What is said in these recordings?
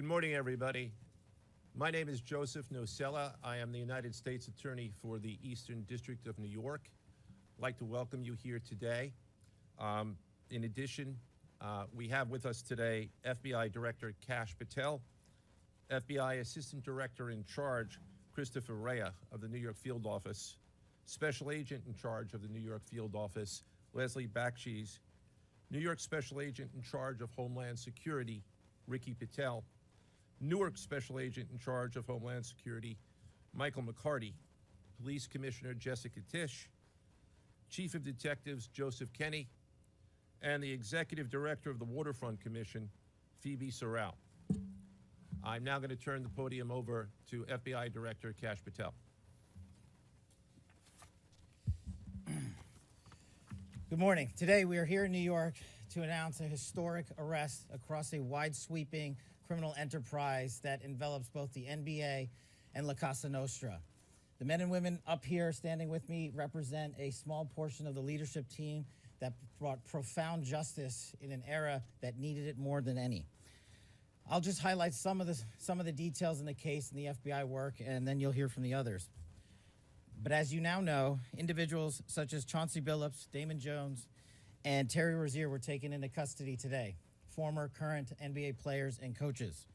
Good morning, everybody. My name is Joseph Nocella. I am the United States Attorney for the Eastern District of New York. I'd like to welcome you here today. In addition, we have with us today FBI Director Kash Patel, FBI Assistant Director in Charge Christopher Rea of the New York Field Office, Special Agent in Charge of the New York Field Office, Leslie Bakshi's, New York Special Agent in Charge of Homeland Security, Ricky Patel, Newark Special Agent in Charge of Homeland Security, Michael McCarty, Police Commissioner Jessica Tisch, Chief of Detectives Joseph Kenny, and the Executive Director of the Waterfront Commission, Phoebe Sorrell. I'm now going to turn the podium over to FBI Director Kash Patel. Good morning. Today we are here in New York to announce a historic arrest across a wide-sweeping criminal enterprise that envelops both the NBA and La Cosa Nostra. The men and women up here standing with me represent a small portion of the leadership team that brought profound justice in an era that needed it more than any. I'll just highlight some of the details in the case and the FBI work, and then you'll hear from the others. But as you now know, individuals such as Chauncey Billups, Damon Jones, and Terry Rozier were taken into custody today, former, current NBA players and coaches.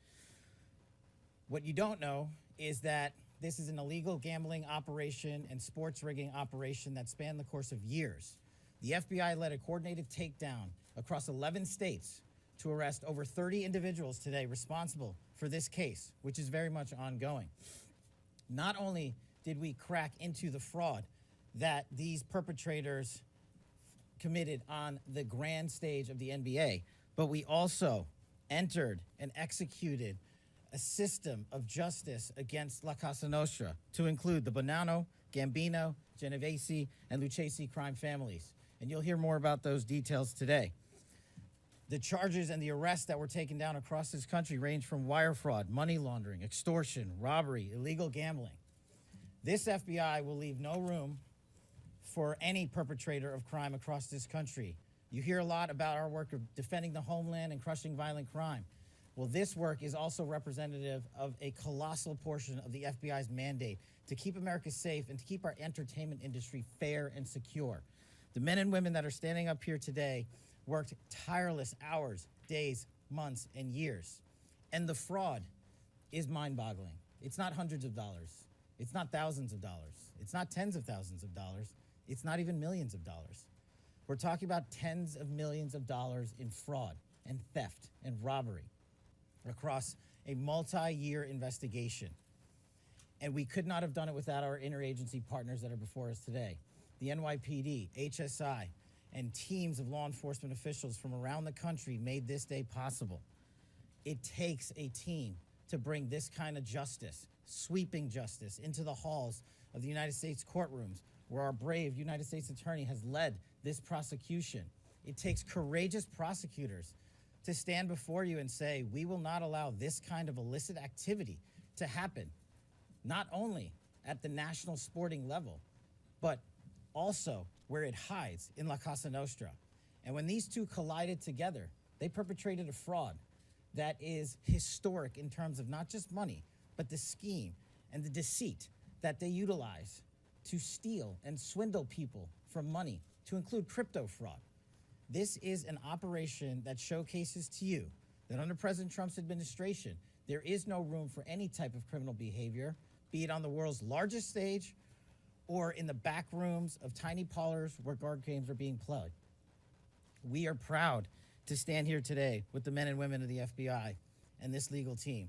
What you don't know is that this is an illegal gambling operation and sports rigging operation that spanned the course of years. The FBI led a coordinated takedown across 11 states to arrest over 30 individuals today responsible for this case, which is very much ongoing. Not only did we crack into the fraud that these perpetrators committed on the grand stage of the NBA, but we also entered and executed a system of justice against La Cosa Nostra to include the Bonanno, Gambino, Genovese, and Lucchesi crime families. And you'll hear more about those details today. The charges and the arrests that were taken down across this country range from wire fraud, money laundering, extortion, robbery, illegal gambling. This FBI will leave no room for any perpetrator of crime across this country. You hear a lot about our work of defending the homeland and crushing violent crime. Well, this work is also representative of a colossal portion of the FBI's mandate to keep America safe and to keep our entertainment industry fair and secure. The men and women that are standing up here today worked tireless hours, days, months, and years. And the fraud is mind-boggling. It's not hundreds of dollars. It's not thousands of dollars. It's not tens of thousands of dollars. It's not even millions of dollars. We're talking about tens of millions of dollars in fraud and theft and robbery across a multi-year investigation. And we could not have done it without our interagency partners that are before us today. The NYPD, HSI, and teams of law enforcement officials from around the country made this day possible. It takes a team to bring this kind of justice, sweeping justice, into the halls of the United States courtrooms, where our brave United States Attorney has led this prosecution. It takes courageous prosecutors to stand before you and say, we will not allow this kind of illicit activity to happen, not only at the national sporting level, but also where it hides in La Cosa Nostra. And when these two collided together, they perpetrated a fraud that is historic in terms of not just money, but the scheme and the deceit that they utilize to steal and swindle people from money, to include crypto fraud. This is an operation that showcases to you that under President Trump's administration, there is no room for any type of criminal behavior, be it on the world's largest stage or in the back rooms of tiny parlors where card games are being played. We are proud to stand here today with the men and women of the FBI and this legal team.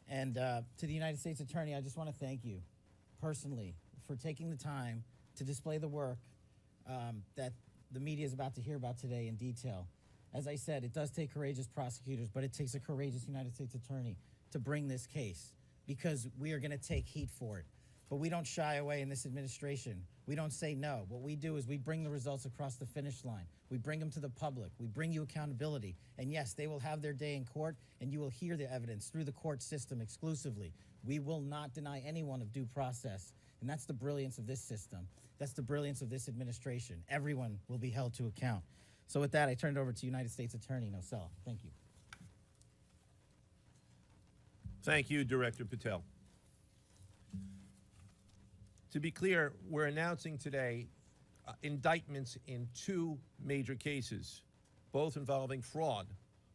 And to the United States Attorney, I just want to thank you personally for taking the time to display the work that the media is about to hear about today in detail. As I said, it does take courageous prosecutors, but it takes a courageous United States Attorney to bring this case, because we are going to take heat for it. But we don't shy away in this administration. We don't say no. What we do is we bring the results across the finish line. We bring them to the public. We bring you accountability. And yes, they will have their day in court, and you will hear the evidence through the court system exclusively. We will not deny anyone of due process. And that's the brilliance of this system. That's the brilliance of this administration. Everyone will be held to account. So with that, I turn it over to United States Attorney Nocella. Thank you. Thank you, Director Patel. To be clear, we're announcing today indictments in two major cases, both involving fraud.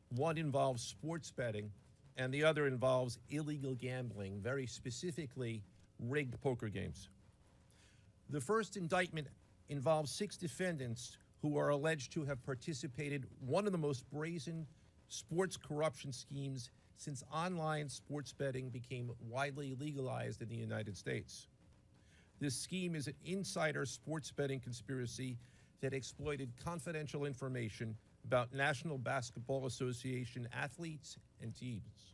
One involves sports betting, and the other involves illegal gambling, very specifically rigged poker games. The first indictment involves 6 defendants who are alleged to have participated in one of the most brazen sports corruption schemes since online sports betting became widely legalized in the United States. This scheme is an insider sports betting conspiracy that exploited confidential information about National Basketball Association athletes and teams.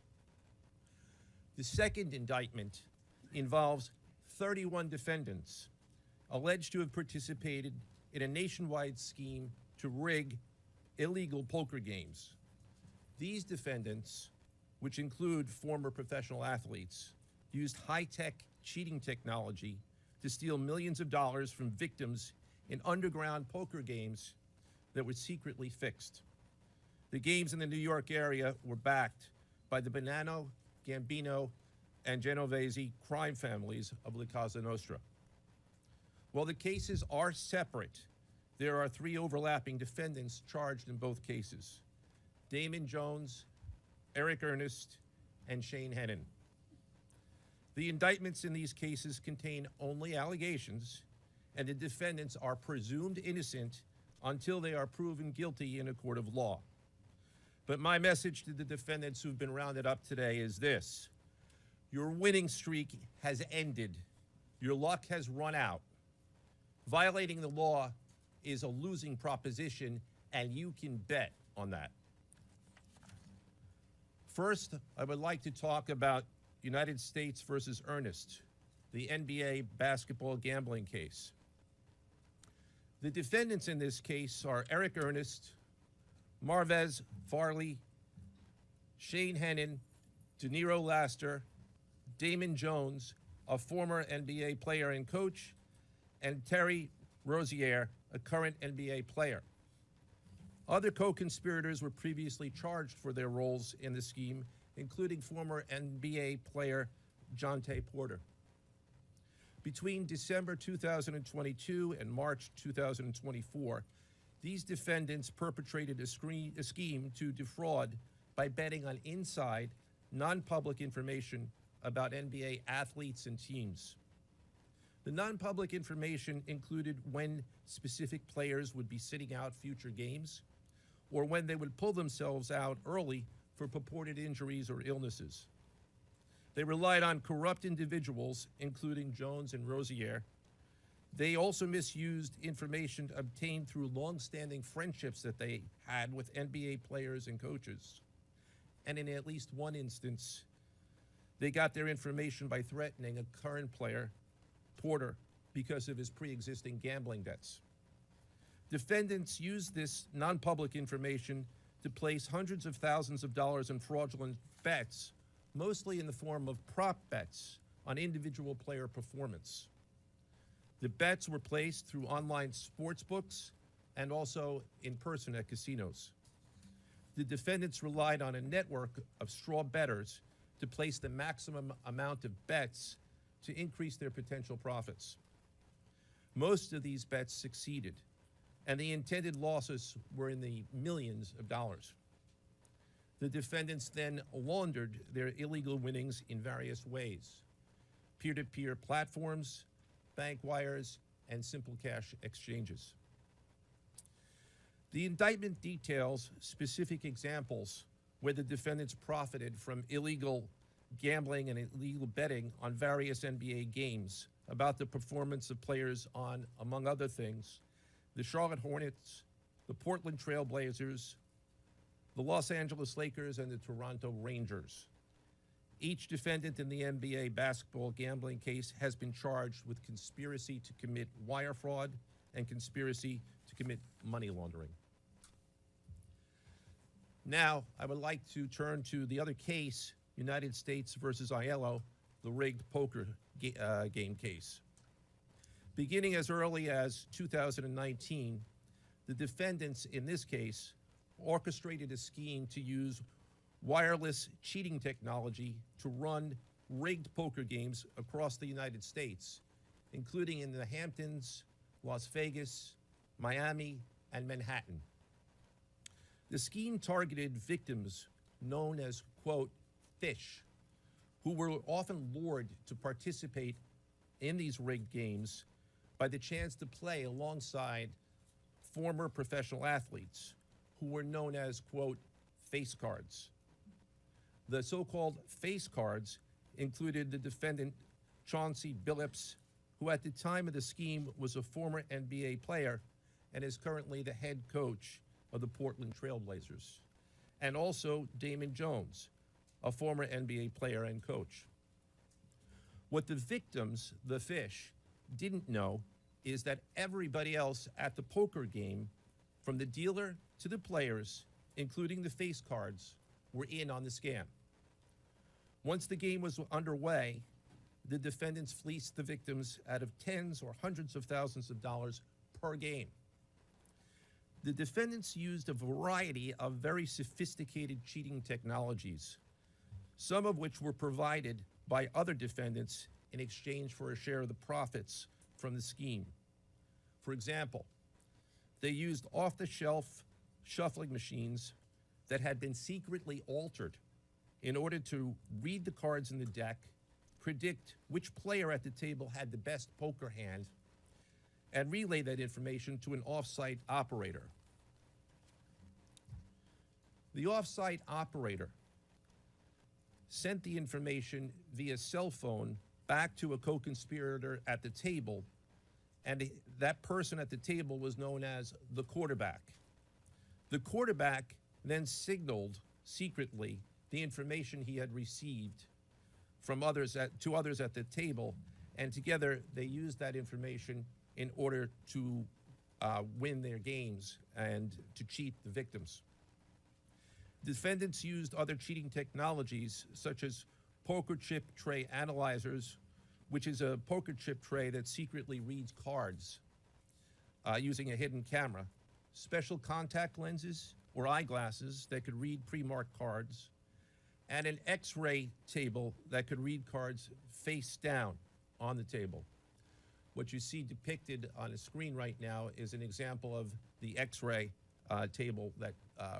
The second indictment involves 31 defendants alleged to have participated in a nationwide scheme to rig illegal poker games. These defendants, which include former professional athletes, used high-tech cheating technology to steal millions of dollars from victims in underground poker games that were secretly fixed. The games in the New York area were backed by the Bonanno, Gambino, and Genovese crime families of La Cosa Nostra. While the cases are separate, there are 3 overlapping defendants charged in both cases: Damon Jones, Eric Ernest, and Shane Hennon. The indictments in these cases contain only allegations, and the defendants are presumed innocent until they are proven guilty in a court of law. But my message to the defendants who've been rounded up today is this: your winning streak has ended. Your luck has run out. Violating the law is a losing proposition, and you can bet on that. First, I would like to talk about United States versus Ernest, the NBA basketball gambling case. The defendants in this case are Eric Ernest, Marvez Farley, Shane Hennon, De Niro Laster, Damon Jones, a former NBA player and coach, and Terry Rozier, a current NBA player. Other co-conspirators were previously charged for their roles in the scheme, including former NBA player Jonte Porter. Between December 2022 and March 2024, these defendants perpetrated a scheme to defraud by betting on inside, non-public information about NBA athletes and teams. The non-public information included when specific players would be sitting out future games, or when they would pull themselves out early for purported injuries or illnesses. They relied on corrupt individuals, including Jones and Rozier. They also misused information obtained through long-standing friendships that they had with NBA players and coaches. And in at least one instance, they got their information by threatening a current player, Porter, because of his pre-existing gambling debts. Defendants used this non-public information to place hundreds of thousands of dollars in fraudulent bets, mostly in the form of prop bets on individual player performance. The bets were placed through online sports books and also in person at casinos. The defendants relied on a network of straw bettors to place the maximum amount of bets to increase their potential profits. Most of these bets succeeded, and the intended losses were in the millions of dollars. The defendants then laundered their illegal winnings in various ways: peer-to-peer platforms, bank wires, and simple cash exchanges. The indictment details specific examples where the defendants profited from illegal gambling and illegal betting on various NBA games about the performance of players on, among other things, the Charlotte Hornets, the Portland Trail Blazers, the Los Angeles Lakers, and the Toronto Rangers. Each defendant in the NBA basketball gambling case has been charged with conspiracy to commit wire fraud and conspiracy to commit money laundering. Now, I would like to turn to the other case, United States versus Aiello, the rigged poker game case. Beginning as early as 2019, the defendants in this case orchestrated a scheme to use wireless cheating technology to run rigged poker games across the United States, including in the Hamptons, Las Vegas, Miami, and Manhattan. The scheme targeted victims known as, quote, fish, who were often lured to participate in these rigged games by the chance to play alongside former professional athletes who were known as, quote, face cards. The so-called face cards included the defendant Chauncey Billups, who at the time of the scheme was a former NBA player and is currently the head coach of the Portland Trail Blazers, and also Damon Jones, a former NBA player and coach. What the victims, the fish, didn't know is that everybody else at the poker game, from the dealer to the players, including the face cards, were in on the scam. Once the game was underway, the defendants fleeced the victims out of tens or hundreds of thousands of dollars per game. The defendants used a variety of very sophisticated cheating technologies, some of which were provided by other defendants in exchange for a share of the profits from the scheme. For example, they used off-the-shelf shuffling machines that had been secretly altered in order to read the cards in the deck, predict which player at the table had the best poker hand, and relay that information to an off-site operator. The off-site operator sent the information via cell phone back to a co-conspirator at the table, and that person at the table was known as the quarterback. The quarterback then signaled secretly the information he had received from others to others at the table, and together they used that information in order to win their games and to cheat the victims. Defendants used other cheating technologies such as poker chip tray analyzers, which is a poker chip tray that secretly reads cards using a hidden camera, special contact lenses or eyeglasses that could read pre-marked cards, and an X-ray table that could read cards face down on the table. What you see depicted on a screen right now is an example of the X-ray table that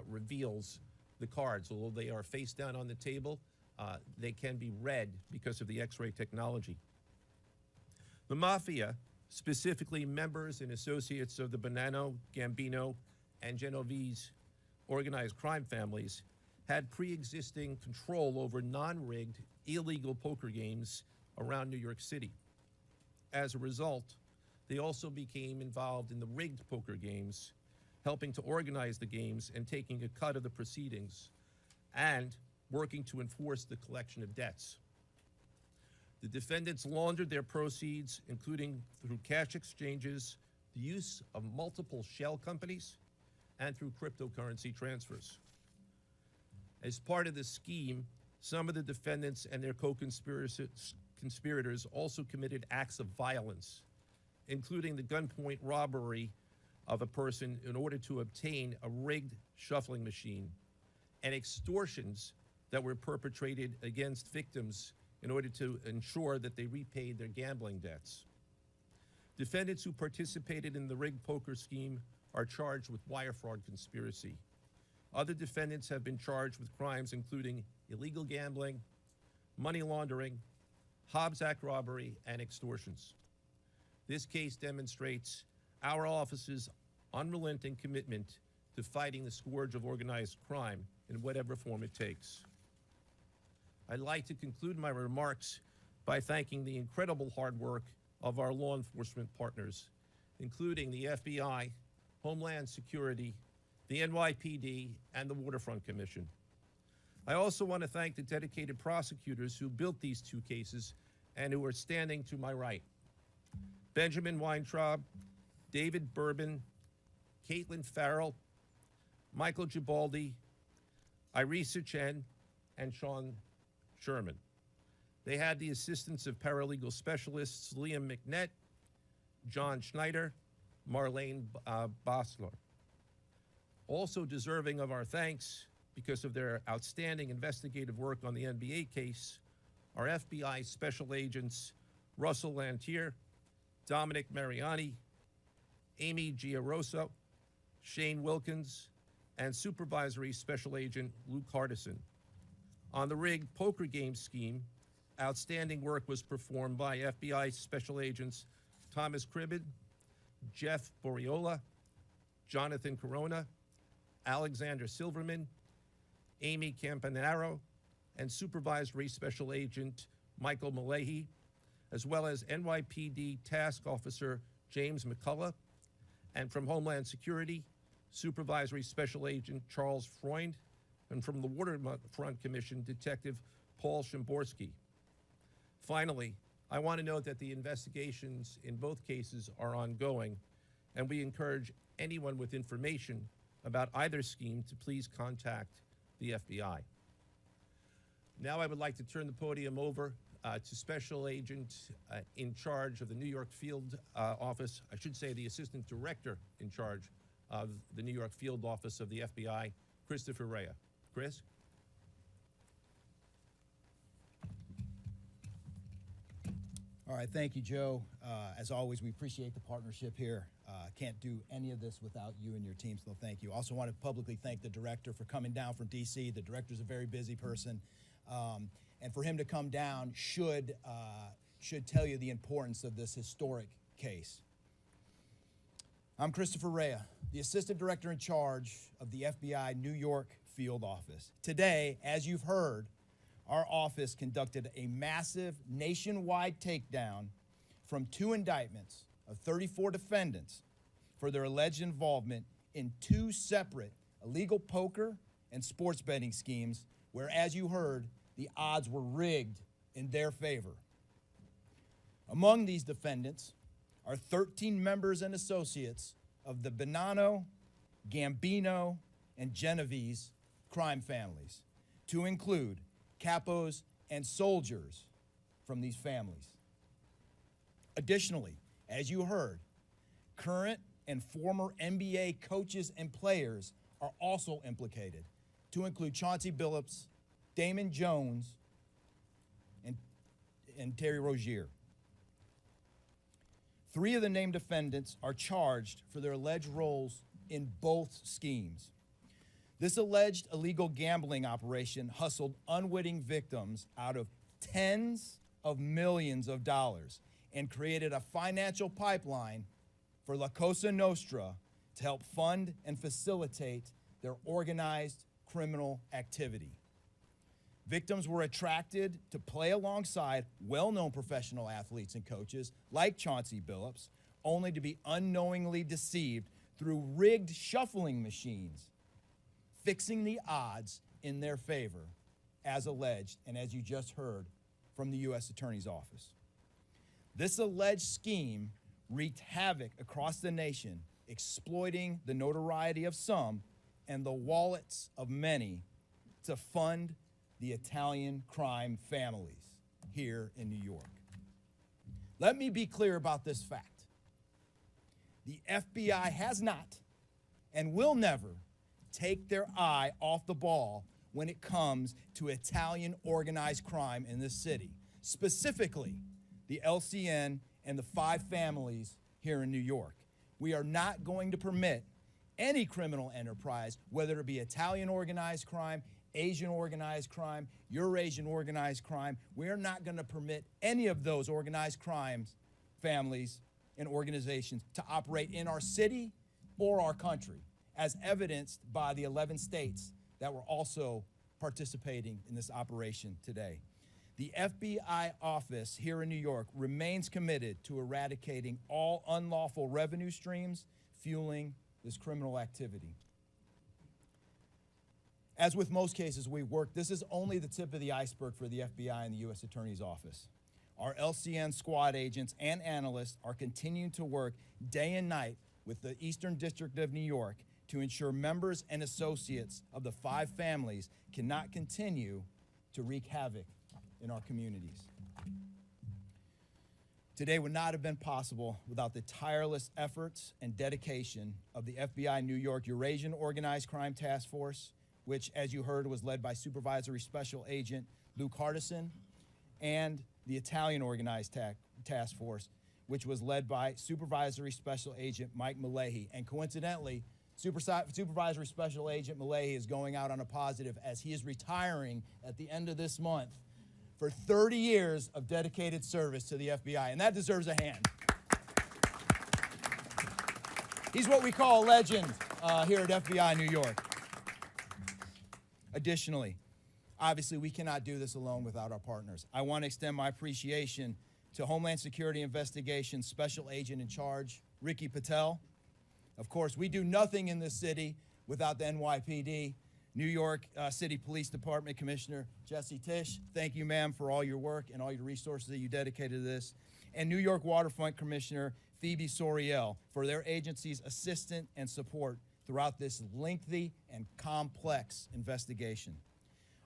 reveals the cards. Although they are face down on the table, they can be read because of the X-ray technology. The Mafia, specifically members and associates of the Bonanno, Gambino, and Genovese organized crime families, had pre-existing control over non-rigged, illegal poker games around New York City. As a result, they also became involved in the rigged poker games, helping to organize the games and taking a cut of the proceedings, and working to enforce the collection of debts. The defendants laundered their proceeds, including through cash exchanges, the use of multiple shell companies, and through cryptocurrency transfers. As part of the scheme, some of the defendants and their co-conspirators also committed acts of violence, including the gunpoint robbery of a person in order to obtain a rigged shuffling machine, and extortions that were perpetrated against victims in order to ensure that they repaid their gambling debts. Defendants who participated in the rigged poker scheme are charged with wire fraud conspiracy. Other defendants have been charged with crimes including illegal gambling, money laundering, Hobbs Act robbery, and extortions. This case demonstrates our office's unrelenting commitment to fighting the scourge of organized crime in whatever form it takes. I'd like to conclude my remarks by thanking the incredible hard work of our law enforcement partners, including the FBI, Homeland Security, the NYPD, and the Waterfront Commission. I also want to thank the dedicated prosecutors who built these two cases and who are standing to my right. Benjamin Weintraub, David Bourbon, Caitlin Farrell, Michael Gibaldi, Irisa Chen, and Sean Sherman. They had the assistance of paralegal specialists Liam McNett, John Schneider, Marlene Bosler. Also deserving of our thanks because of their outstanding investigative work on the NBA case are FBI Special Agents Russell Lantier, Dominic Mariani, Amy Giarosa, Shane Wilkins, and Supervisory Special Agent Luke Hardison. On the rigged poker game scheme, outstanding work was performed by FBI Special Agents Thomas Cribbin, Jeff Boriola, Jonathan Corona, Alexander Silverman, Amy Campanaro, and Supervisory Special Agent Michael Malahy, as well as NYPD Task Officer James McCullough, and from Homeland Security, Supervisory Special Agent Charles Freund, and from the Waterfront Commission, Detective Paul Shimborski. Finally, I want to note that the investigations in both cases are ongoing, and we encourage anyone with information about either scheme to please contact the FBI. Now I would like to turn the podium over to Special Agent in charge of the New York Field Office, I should say the Assistant Director in charge of the New York Field Office of the FBI, Christopher Rea. Chris? All right, thank you, Joe. As always, we appreciate the partnership here. Can't do any of this without you and your team, so thank you. Also want to publicly thank the director for coming down from D.C. The director's a very busy person, and for him to come down should tell you the importance of this historic case. I'm Christopher Rea, the Assistant Director in charge of the FBI New York Field Office. Today, as you've heard, our office conducted a massive nationwide takedown from 2 indictments of 34 defendants for their alleged involvement in 2 separate illegal poker and sports betting schemes where, as you heard, the odds were rigged in their favor. Among these defendants are 13 members and associates of the Bonanno, Gambino, and Genovese crime families, to include capos and soldiers from these families. Additionally, as you heard, current and former NBA coaches and players are also implicated, to include Chauncey Billups, Damon Jones, and Terry Rozier. 3 of the named defendants are charged for their alleged roles in both schemes. This alleged illegal gambling operation hustled unwitting victims out of tens of millions of dollars and created a financial pipeline for La Cosa Nostra to help fund and facilitate their organized criminal activity. Victims were attracted to play alongside well-known professional athletes and coaches like Chauncey Billups, only to be unknowingly deceived through rigged shuffling machines, fixing the odds in their favor, as alleged and as you just heard from the U.S. Attorney's Office. This alleged scheme wreaked havoc across the nation, exploiting the notoriety of some and the wallets of many to fund the Italian crime families here in New York. Let me be clear about this fact. The FBI has not and will never take their eye off the ball when it comes to Italian organized crime in this city, specifically the LCN and the 5 families here in New York. We are not going to permit any criminal enterprise, whether it be Italian organized crime, Asian organized crime, Eurasian organized crime. We're not going to permit any of those organized crimes, families, and organizations to operate in our city or our country, as evidenced by the 11 states that were also participating in this operation today. The FBI office here in New York remains committed to eradicating all unlawful revenue streams fueling this criminal activity. As with most cases we work, this is only the tip of the iceberg for the FBI and the U.S. Attorney's Office. Our LCN squad agents and analysts are continuing to work day and night with the Eastern District of New York to ensure members and associates of the 5 families cannot continue to wreak havoc in our communities. Today would not have been possible without the tireless efforts and dedication of the FBI New York Eurasian Organized Crime Task Force, which, as you heard, was led by Supervisory Special Agent Luke Hardison, and the Italian Organized Task Force, which was led by Supervisory Special Agent Mike Malahi. And coincidentally, Supervisory Special Agent Malahi is going out on a positive as he is retiring at the end of this month for 30 years of dedicated service to the FBI, and that deserves a hand. He's what we call a legend here at FBI New York. Additionally, obviously, we cannot do this alone without our partners. I want to extend my appreciation to Homeland Security Investigations Special Agent in Charge, Ricky Patel. Of course, we do nothing in this city without the NYPD. New York City Police Department Commissioner Jesse Tisch, thank you, ma'am, for all your work and all your resources that you dedicated to this. And New York Waterfront Commissioner Phoebe Soriel for their agency's assistance and support throughout this lengthy and complex investigation.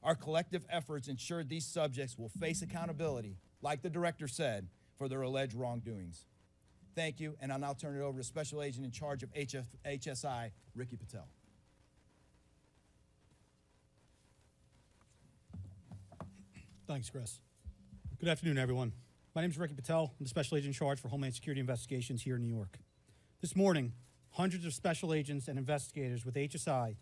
Our collective efforts ensured these subjects will face accountability, like the director said, for their alleged wrongdoings. Thank you, and I'll now turn it over to Special Agent in Charge of HSI, Ricky Patel. Thanks, Chris. Good afternoon, everyone. My name is Ricky Patel. I'm the Special Agent in Charge for Homeland Security Investigations here in New York. This morning, hundreds of special agents and investigators with HSI,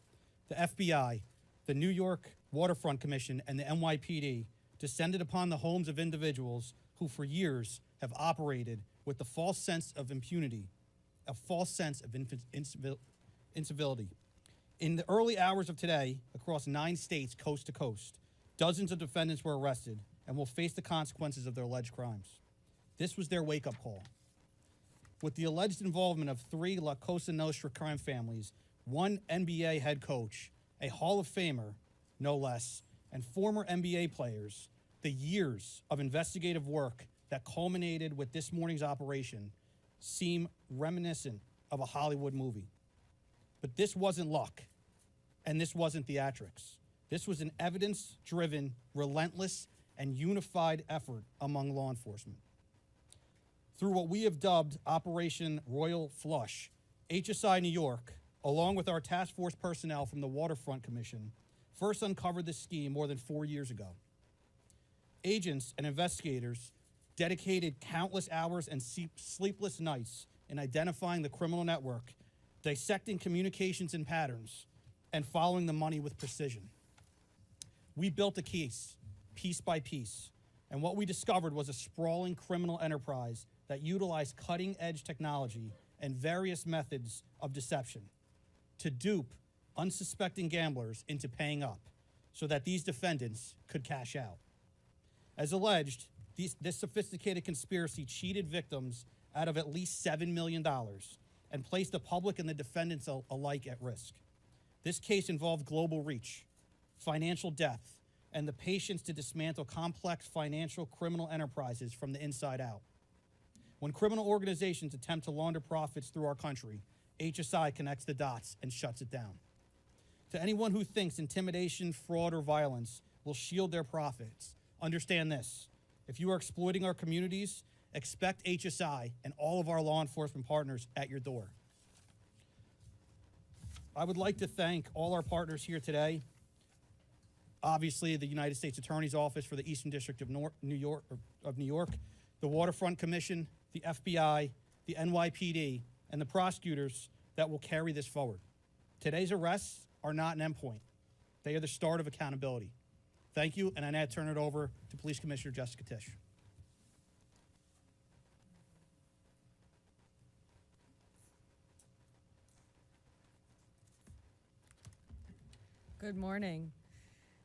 the FBI, the New York Waterfront Commission, and the NYPD descended upon the homes of individuals who for years have operated with the false sense of impunity, a false sense of incivility. In the early hours of today, across 9 states, coast to coast, dozens of defendants were arrested and will face the consequences of their alleged crimes. This was their wake-up call. With the alleged involvement of 3 La Cosa Nostra crime families, 1 NBA head coach, a Hall of Famer, no less, and former NBA players, the years of investigative work that culminated with this morning's operation seem reminiscent of a Hollywood movie. But this wasn't luck, and this wasn't theatrics. This was an evidence-driven, relentless, and unified effort among law enforcement. Through what we have dubbed Operation Royal Flush, HSI New York, along with our task force personnel from the Waterfront Commission, first uncovered this scheme more than 4 years ago. Agents and investigators dedicated countless hours and sleepless nights in identifying the criminal network, dissecting communications and patterns, and following the money with precision. We built a case, piece by piece, and what we discovered was a sprawling criminal enterprise that utilized cutting-edge technology and various methods of deception to dupe unsuspecting gamblers into paying up so that these defendants could cash out. As alleged, this sophisticated conspiracy cheated victims out of at least $7 million and placed the public and the defendants alike at risk. This case involved global reach, financial depth, and the patience to dismantle complex financial criminal enterprises from the inside out. When criminal organizations attempt to launder profits through our country, HSI connects the dots and shuts it down. To anyone who thinks intimidation, fraud, or violence will shield their profits, understand this. If you are exploiting our communities, expect HSI and all of our law enforcement partners at your door. I would like to thank all our partners here today. Obviously, the United States Attorney's Office for the Eastern District of New York, the Waterfront Commission, the FBI, the NYPD, and the prosecutors that will carry this forward. Today's arrests are not an endpoint. They are the start of accountability. Thank you, and I now turn it over to Police Commissioner Jessica Tisch. Good morning.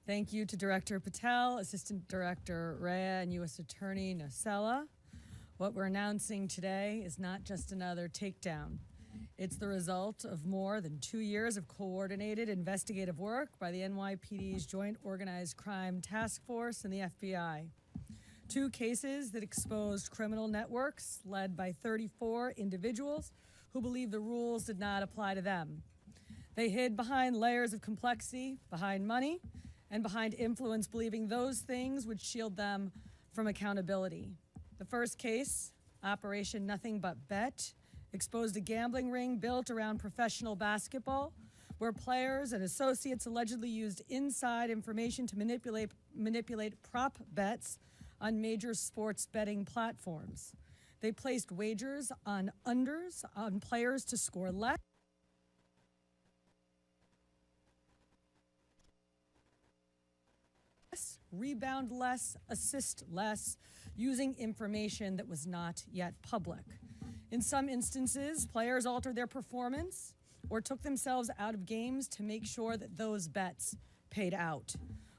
Thank you to Director Patel, Assistant Director Rea, and U.S. Attorney Nocella. What we're announcing today is not just another takedown. It's the result of more than 2 years of coordinated investigative work by the NYPD's Joint Organized Crime Task Force and the FBI. 2 cases that exposed criminal networks led by 34 individuals who believed the rules did not apply to them. They hid behind layers of complexity, behind money, and behind influence, believing those things would shield them from accountability. The first case, Operation Nothing But Bet, exposed a gambling ring built around professional basketball, where players and associates allegedly used inside information to manipulate prop bets on major sports betting platforms. They placed wagers on unders on players to score less, rebound less, assist less, using information that was not yet public. In some instances, players altered their performance or took themselves out of games to make sure that those bets paid out.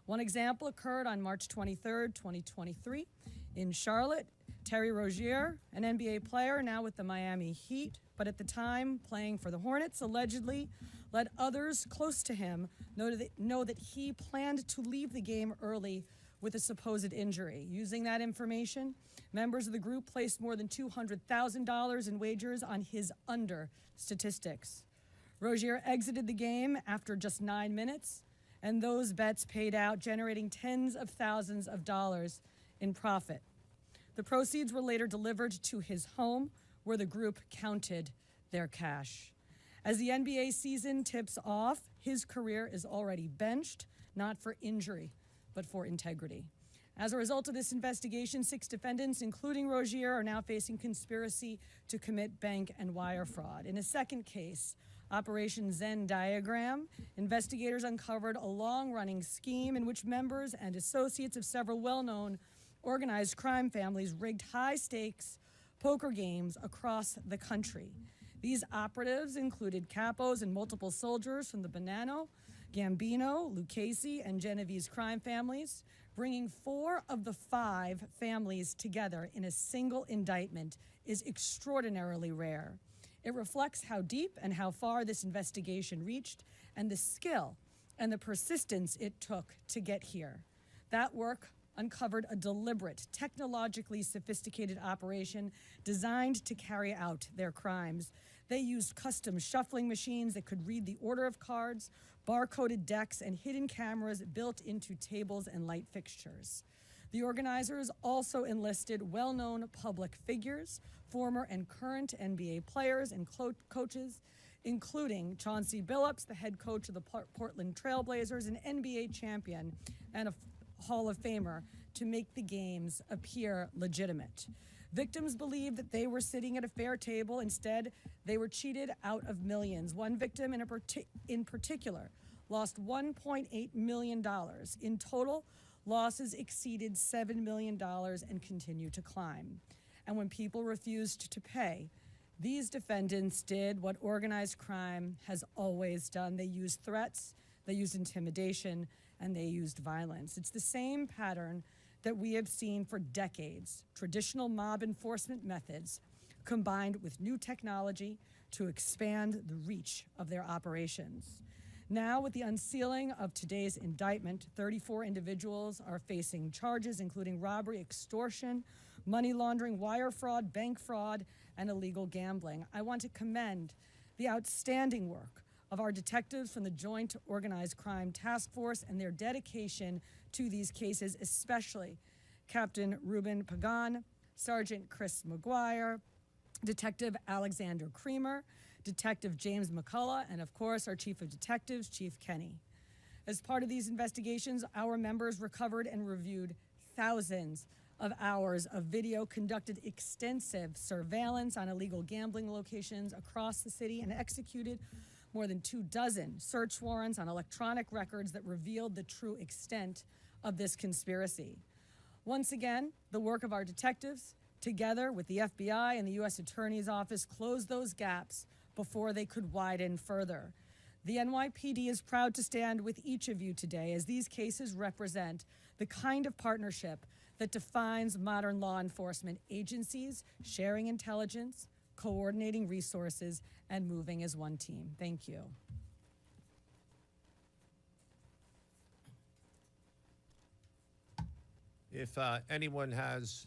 One example occurred on March 23rd, 2023 in Charlotte. Terry Rozier, an NBA player now with the Miami Heat, but at the time playing for the Hornets, allegedly let others close to him know that he planned to leave the game early with a supposed injury. Using that information, members of the group placed more than $200,000 in wagers on his under statistics. Rozier exited the game after just 9 minutes, and those bets paid out, generating tens of thousands of dollars in profit. The proceeds were later delivered to his home, where the group counted their cash. As the NBA season tips off, his career is already benched, not for injury, but for integrity. As a result of this investigation, 6 defendants, including Rozier, are now facing conspiracy to commit bank and wire fraud. In a second case, Operation Zen Diagram, investigators uncovered a long-running scheme in which members and associates of several well-known organized crime families rigged high-stakes poker games across the country. These operatives included capos and multiple soldiers from the Bonanno, Gambino, Lucchese, and Genovese crime families. Bringing 4 of the 5 families together in a single indictment is extraordinarily rare. It reflects how deep and how far this investigation reached, and the skill and the persistence it took to get here. That work uncovered a deliberate, technologically sophisticated operation designed to carry out their crimes. They used custom shuffling machines that could read the order of cards, barcoded decks, and hidden cameras built into tables and light fixtures. The organizers also enlisted well-known public figures, former and current NBA players and coaches, including Chauncey Billups, the head coach of the Portland Trail Blazers, an NBA champion and a Hall of Famer, to make the games appear legitimate. Victims believed that they were sitting at a fair table. Instead, they were cheated out of millions. One victim in particular lost $1.8 million. In total, losses exceeded $7 million and continue to climb. And when people refused to pay, these defendants did what organized crime has always done. They used threats, they used intimidation, and they used violence. It's the same pattern that we have seen for decades: traditional mob enforcement methods combined with new technology to expand the reach of their operations. Now, with the unsealing of today's indictment, 34 individuals are facing charges including robbery, extortion, money laundering, wire fraud, bank fraud, and illegal gambling. I want to commend the outstanding work of our detectives from the Joint Organized Crime Task Force and their dedication to these cases, especially Captain Ruben Pagan, Sergeant Chris McGuire, Detective Alexander Creamer, Detective James McCullough, and of course our Chief of Detectives, Chief Kenny. As part of these investigations, our members recovered and reviewed thousands of hours of video, conducted extensive surveillance on illegal gambling locations across the city, and executed more than 24 search warrants on electronic records that revealed the true extent of this conspiracy. Once again, the work of our detectives, together with the FBI and the U.S. Attorney's Office, closed those gaps before they could widen further. The NYPD is proud to stand with each of you today, as these cases represent the kind of partnership that defines modern law enforcement agencies, sharing intelligence, coordinating resources, and moving as one team. Thank you. If anyone has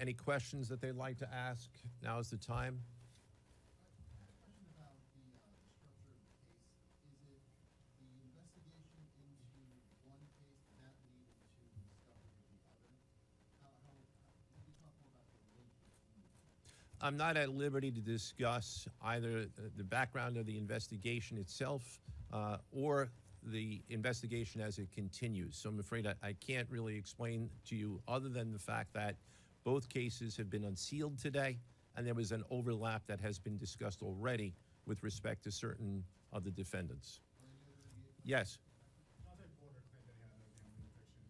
any questions that they'd like to ask, now is the time. I'm not at liberty to discuss either the background of the investigation itself or the investigation as it continues. So I'm afraid I can't really explain to you other than the fact that both cases have been unsealed today, and there was an overlap that has been discussed already with respect to certain of the defendants. Yes. Chauncey Billups claimed that he had no gambling addiction.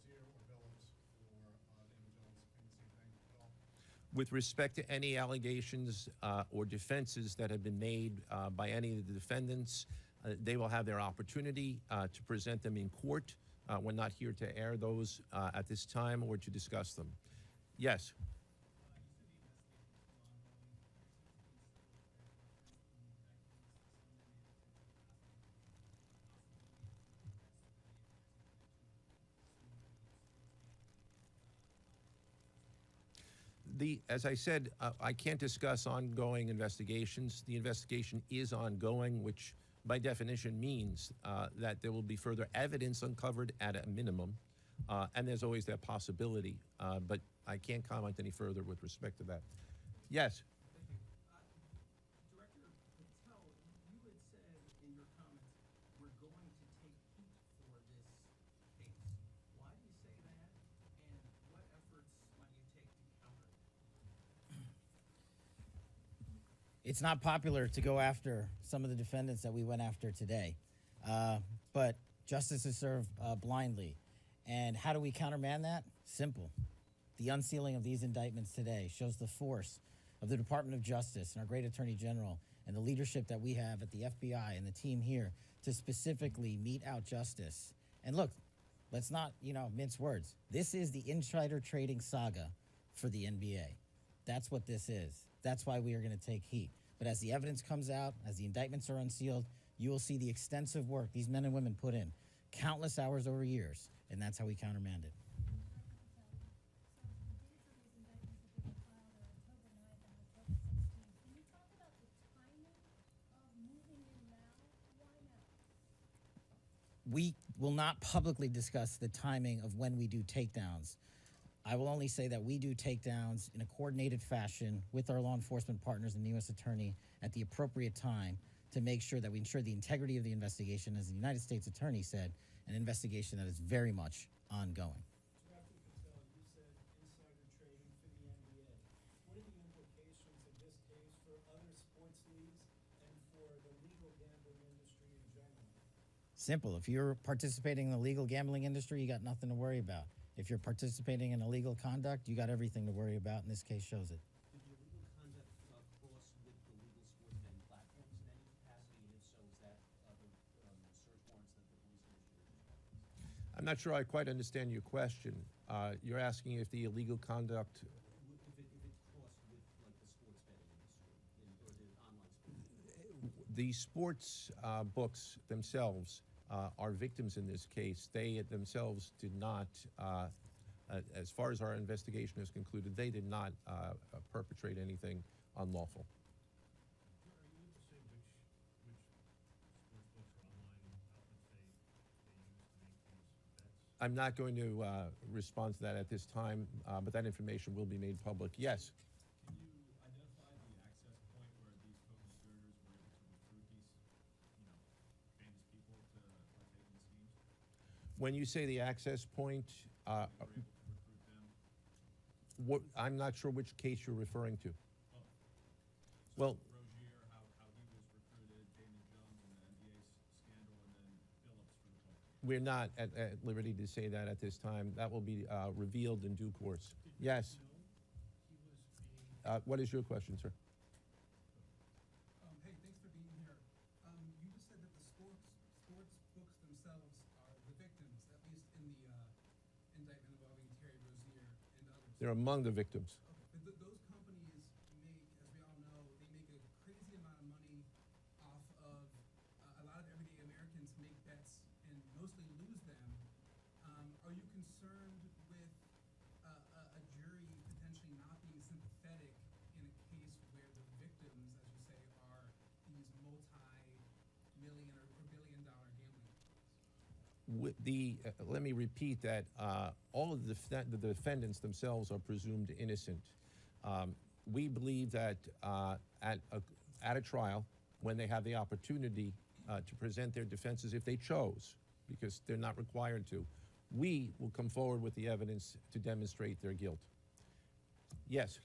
Did either Rozier or Billups or Damon Jones claim the same thing at all? With respect to any allegations or defenses that have been made by any of the defendants, they will have their opportunity to present them in court. We're not here to air those at this time or to discuss them. Yes. As I said, I can't discuss ongoing investigations. The investigation is ongoing, which by definition means that there will be further evidence uncovered at a minimum, and there's always that possibility, but I can't comment any further with respect to that. Yes? Thank you. Director Patel, you had said in your comments, we're going to take heat for this case. Why do you say that, and what efforts might you take to counter it? It's not popular to go after some of the defendants that we went after today, but justice is served blindly. And how do we countermand that? Simple. The unsealing of these indictments today shows the force of the Department of Justice and our great Attorney General and the leadership that we have at the FBI and the team here to specifically mete out justice. And look, let's not, mince words. This is the insider trading saga for the NBA. That's what this is. That's why we are going to take heat. But as the evidence comes out, as the indictments are unsealed, you will see the extensive work these men and women put in, countless hours over years, and that's how we countermand it. We will not publicly discuss the timing of when we do takedowns. I will only say that we do takedowns in a coordinated fashion with our law enforcement partners and the U.S. Attorney at the appropriate time to make sure that we ensure the integrity of the investigation, as the United States Attorney said, an investigation that is very much ongoing. Director Patel, you said insider trading for the NBA. What are the implications of this case for other sports leagues and for the legal gambling industry in general? Simple. If you're participating in the legal gambling industry, you got nothing to worry about. If you're participating in illegal conduct, you got everything to worry about, and this case shows it. Did the illegal conduct cross with the legal sports betting platforms in any capacity, and if so, is that the search warrants that the police initiated? I'm not sure I quite understand your question. You're asking if the illegal conduct. If it crossed with like the sports betting industry or the online sports. The sports books themselves are victims in this case. They themselves did not, as far as our investigation is concluded, they did not perpetrate anything unlawful. Are you able to say which sports books or online outlets they use to make these bets? I'm not going to respond to that at this time, but that information will be made public. Yes? Can you identify the access point where these co-conspirators were able to recruit these, famous people to partake in the schemes? When you say the access point, They were able to recruit them. I'm not sure which case you're referring to. Oh. Well, Rozier, how he was recruited, Damon Jones and the NBA scandal, and then Billups for the poker. we're not at liberty to say that at this time. That will be revealed in due course. Yes? He was being What is your question, sir? Hey, thanks for being here. You just said that the sports books themselves are the victims, at least in the indictment involving Terry Rozier and others. They're among the victims. Okay, but those companies make, as we all know, they make a crazy amount of money off of a lot of everyday Americans make bets and mostly lose them. Are you concerned with a jury potentially not being sympathetic in a case where the victims, as you say, are these multi-million or billion-dollar gambling companies? Let me repeat that all of the defendants themselves are presumed innocent. We believe that at a trial, when they have the opportunity to present their defenses if they chose, because they're not required to. We will come forward with the evidence to demonstrate their guilt. Yes?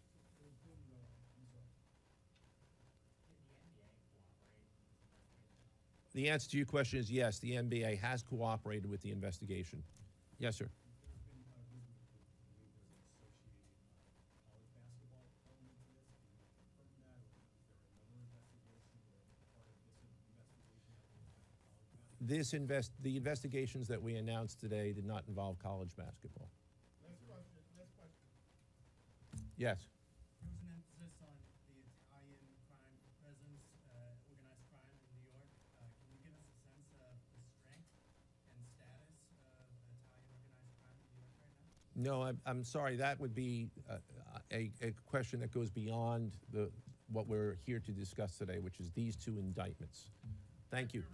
The answer to your question is yes, the NBA has cooperated with the investigation. Yes, sir. The investigations that we announced today did not involve college basketball. Last question. Yes. There was an emphasis on the Italian crime presence, organized crime in New York. Can you give us a sense of the strength and status of Italian organized crime in New York right now? No, I'm sorry. That would be a question that goes beyond what we're here to discuss today, which is these two indictments. Thank you.